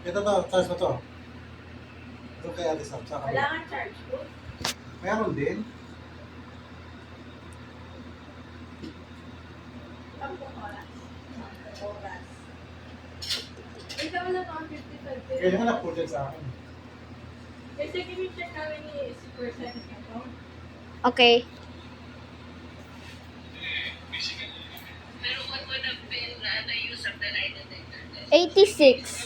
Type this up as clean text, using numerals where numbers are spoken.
Ito to, charge mo to. Ito kay Ate Sam, sa Wala kabila. kang charge ko. Meron din. Tampung oras. Oras. Ito wala pang 55. Kaya naman na-pull din sa akin. Kasi kini-check namin ni si person ito. Okay. Pero what would have been the use of the lie detector test? 86.